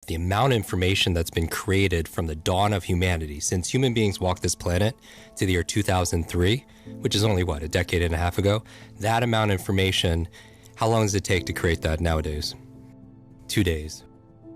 The amount of information that's been created from the dawn of humanity, since human beings walked this planet to the year 2003, which is only, what, a decade and a half ago? That amount of information, how long does it take to create that nowadays? 2 days.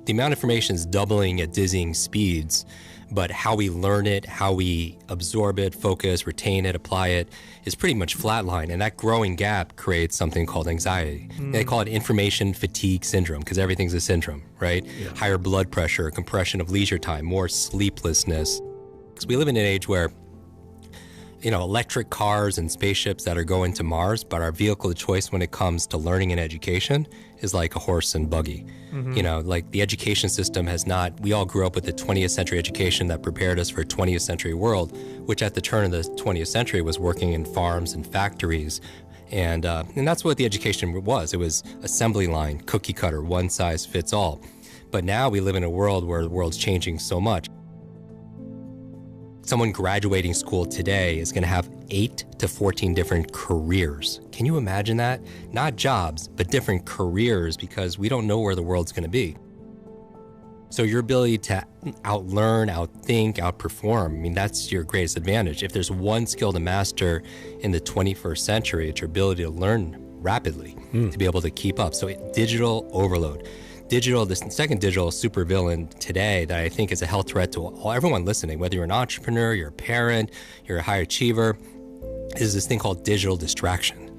The amount of information is doubling at dizzying speeds, but how we learn it, how we absorb it, focus, retain it, apply it, is pretty much flatline. And that growing gap creates something called anxiety. They call it information fatigue syndrome, because everything's a syndrome, right? Yeah. Higher blood pressure, compression of leisure time, more sleeplessness. Because we live in an age where, electric cars and spaceships that are going to Mars, but our vehicle of choice when it comes to learning and education is like a horse and buggy. Like the education system has not, we all grew up with the 20th century education that prepared us for a 20th century world, which at the turn of the 20th century was working in farms and factories. And that's what the education was. It was assembly line, cookie cutter, one size fits all. But now we live in a world where the world's changing so much. Someone graduating school today is going to have 8 to 14 different careers. Can you imagine that? Not jobs, but different careers, because we don't know where the world's going to be. So your ability to outlearn, outthink, outperform, that's your greatest advantage. If there's one skill to master in the 21st century, it's your ability to learn rapidly, to be able to keep up. So digital overload. The second digital supervillain today that I think is a health threat to everyone listening, whether you're an entrepreneur, you're a parent, you're a high achiever, is this thing called digital distraction.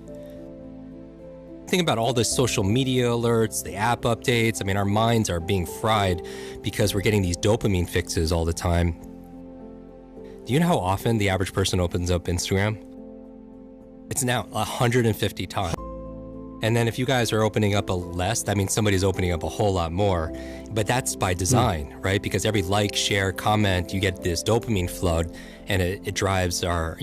Think about all the social media alerts, the app updates. Our minds are being fried because we're getting these dopamine fixes all the time. Do you know how often the average person opens up Instagram? It's now 150 times. And then if you guys are opening up less, that means somebody's opening up a whole lot more. But that's by design, right? Because every like, share, comment, you get this dopamine flood, and it drives our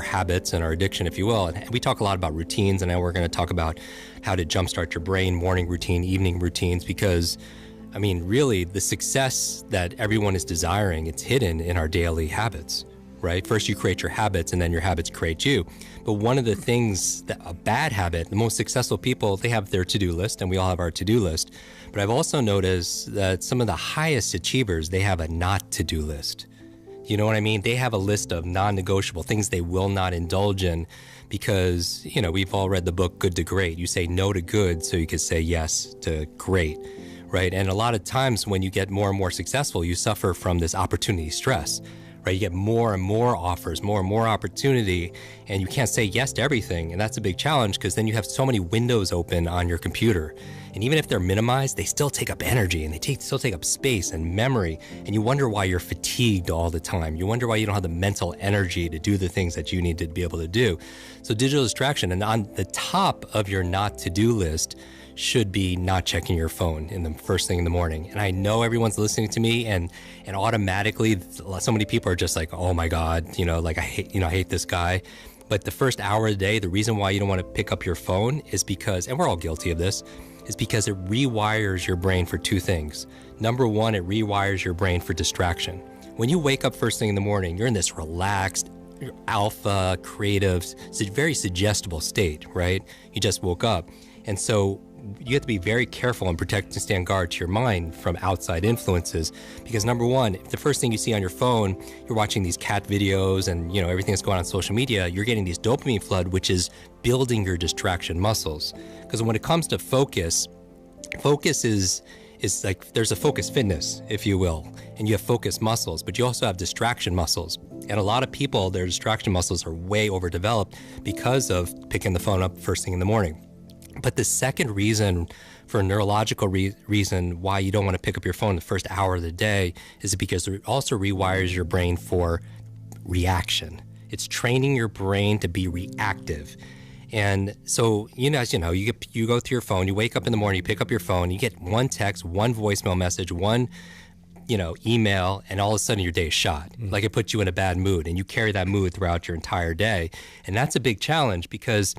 habits and our addiction, if you will. And we talk a lot about routines, and now we're going to talk about how to jumpstart your brain, morning routine, evening routines, because really the success that everyone is desiring, it's hidden in our daily habits. Right? First, you create your habits, and then your habits create you. But one of the things that a bad habit, the most successful people, they have their to-do list, and we all have our to-do list. But I've also noticed that some of the highest achievers, they have a not to-do list. You know what I mean? They have a list of non-negotiable things they will not indulge in because, we've all read the book Good to Great. You say no to good so you can say yes to great, right? And a lot of times when you get more and more successful, you suffer from this opportunity stress. Right, you get more and more offers, more and more opportunity, and you can't say yes to everything. And that's a big challenge because then you have so many windows open on your computer. And even if they're minimized, they still take up energy and they still take up space and memory. And you wonder why you're fatigued all the time. You wonder why you don't have the mental energy to do the things that you need to be able to do. So digital distraction, and on the top of your not to-do list should be not checking your phone in the first thing in the morning. And I know everyone's listening to me and automatically so many people are just like, oh my God, I hate this guy. But the first hour of the day, the reason why you don't want to pick up your phone is because, and we're all guilty of this, is because it rewires your brain for two things. Number one, it rewires your brain for distraction. When you wake up first thing in the morning, you're in this relaxed, alpha, creative, very suggestible state, right? You just woke up. And so you have to be very careful and protect and stand guard to your mind from outside influences. Because number one, if the first thing you see on your phone, you're watching these cat videos and everything that's going on social media, you're getting these dopamine flood, which is building your distraction muscles. Because when it comes to focus is like there's a focus fitness, if you will, and you have focus muscles, but you also have distraction muscles. And a lot of people, their distraction muscles are way overdeveloped because of picking the phone up first thing in the morning. But the second reason, for a neurological reason why you don't want to pick up your phone the first hour of the day is because it also rewires your brain for reaction. It's training your brain to be reactive. And so, you go through your phone, you wake up in the morning, you pick up your phone, you get one text, one voicemail message, one email, and all of a sudden your day is shot. Like it puts you in a bad mood, and you carry that mood throughout your entire day. And that's a big challenge because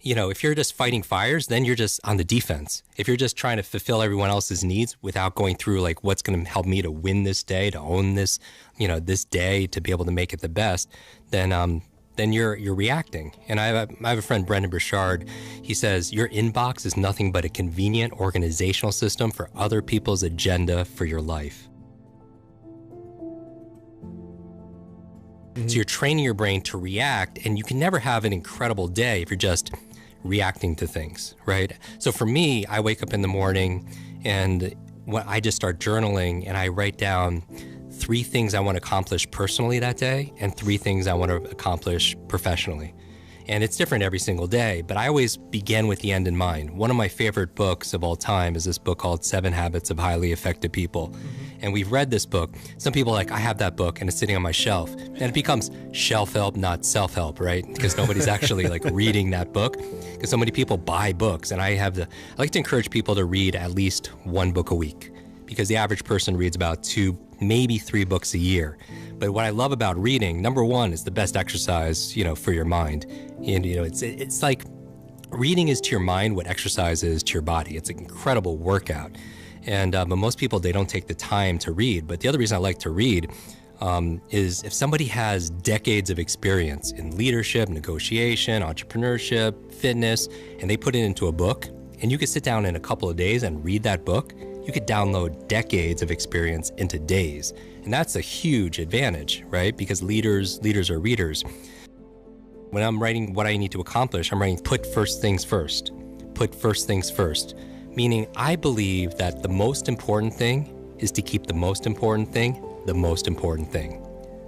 if you're just fighting fires, then you're just on the defense. If you're just trying to fulfill everyone else's needs without going through like what's going to help me to win this day, to own this, this day, to be able to make it the best, then then you're reacting. And I have a friend, Brendan Burchard. He says, your inbox is nothing but a convenient organizational system for other people's agenda for your life. So you're training your brain to react, and you can never have an incredible day if you're just reacting to things, right? So for me, I wake up in the morning and when I just start journaling and I write down 3 things I want to accomplish personally that day and 3 things I want to accomplish professionally. And it's different every single day, but I always begin with the end in mind. One of my favorite books of all time is this book called 7 Habits of Highly Effective People. And we've read this book. Some people are like, I have that book and it's sitting on my shelf. And it becomes shelf help, not self-help, right? Because nobody's actually like reading that book. Because so many people buy books. And I like to encourage people to read at least 1 book a week. Because the average person reads about 2, maybe 3 books a year. But what I love about reading, number 1, is the best exercise, for your mind. And, it's like reading is to your mind what exercise is to your body. It's an incredible workout. And but most people, they don't take the time to read. But the other reason I like to read is if somebody has decades of experience in leadership, negotiation, entrepreneurship, fitness, and they put it into a book, and you could sit down in a couple of days and read that book, you could download decades of experience into days. And that's a huge advantage, right? Because leaders are readers. When I'm writing what I need to accomplish, I'm writing put first things first. Put first things first. Meaning I believe that the most important thing is to keep the most important thing the most important thing.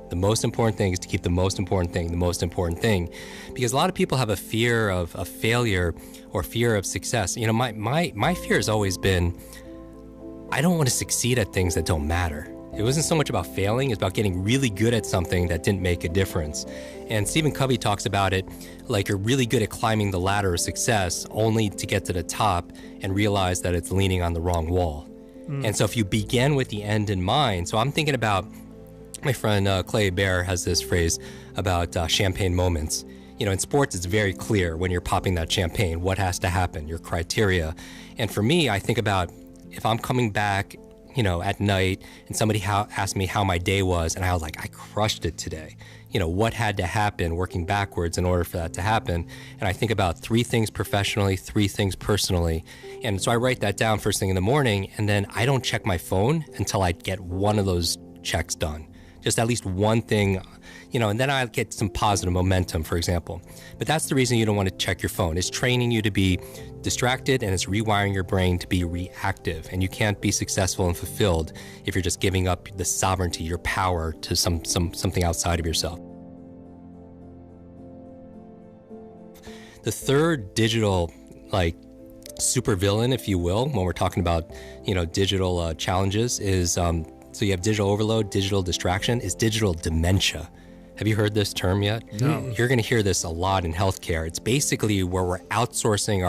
The most important thing is to keep the most important thing the most important thing. Because a lot of people have a fear of failure or fear of success. My fear has always been, I don't want to succeed at things that don't matter. It wasn't so much about failing, it's about getting really good at something that didn't make a difference. And Stephen Covey talks about it like you're really good at climbing the ladder of success only to get to the top and realize that it's leaning on the wrong wall. And so if you begin with the end in mind, so I'm thinking about, my friend Clay Bear has this phrase about champagne moments. In sports, it's very clear when you're popping that champagne, what has to happen, your criteria. And for me, I think about if I'm coming back at night and somebody asked me how my day was and I was like, I crushed it today. What had to happen working backwards in order for that to happen? And I think about 3 things professionally, 3 things personally. And so I write that down first thing in the morning, and then I don't check my phone until I get one of those checks done. Just at least one thing, and then I get some positive momentum, for example. But that's the reason you don't want to check your phone. It's training you to be distracted, and it's rewiring your brain to be reactive. And you can't be successful and fulfilled if you're just giving up the sovereignty, your power to something outside of yourself. The third digital, supervillain, if you will, when we're talking about, digital challenges is, so you have digital overload, digital distraction, is digital dementia. Have you heard this term yet? No. You're going to hear this a lot in healthcare. It's basically where we're outsourcing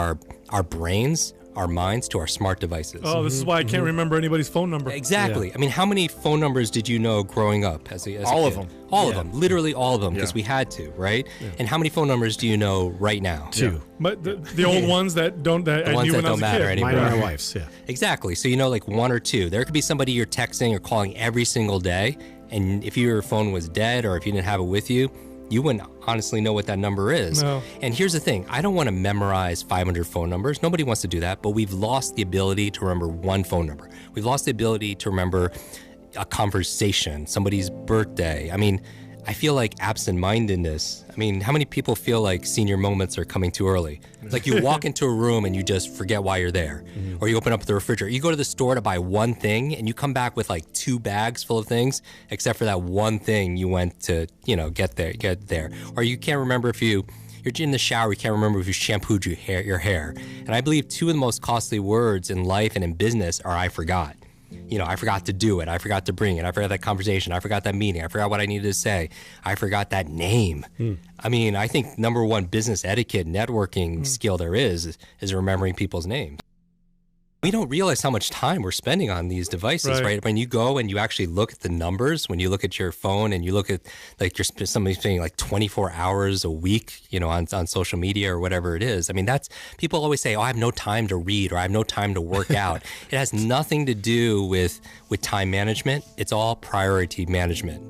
our brains, our minds to our smart devices. Oh, this is why I can't remember anybody's phone number. Exactly. Yeah. I mean, how many phone numbers did you know growing up as a all kid? of them. All of them. Literally all of them, because we had to, right? Yeah. And how many phone numbers do you know right now? 2. But the old ones that don't that the I ones knew that when I don't was a matter kid. anymore. Mine and my wife's, yeah. Exactly. So 1 or 2. There could be somebody you're texting or calling every single day, and if your phone was dead or if you didn't have it with you, you wouldn't honestly know what that number is. No. And here's the thing. I don't want to memorize 500 phone numbers. Nobody wants to do that, but we've lost the ability to remember one phone number. We've lost the ability to remember a conversation, somebody's birthday. I mean, I feel like absent-mindedness. I mean, how many people feel like senior moments are coming too early? It's like you walk into a room and you just forget why you're there. Or you open up the refrigerator. You go to the store to buy one thing and you come back with 2 bags full of things, except for that one thing you went to, get there. Or you can't remember if you're in the shower, you can't remember if you shampooed your hair. And I believe 2 of the most costly words in life and in business are I forgot. I forgot to do it. I forgot to bring it. I forgot that conversation. I forgot that meeting. I forgot what I needed to say. I forgot that name. I mean, I think number 1 business etiquette, networking skill there is remembering people's names. We don't realize how much time we're spending on these devices, right? When you go and you actually look at the numbers, when you look at your phone and you look at somebody's spending 24 hours a week, on social media or whatever it is. I mean, people always say, oh, I have no time to read or I have no time to work out. It has nothing to do with time management. It's all priority management.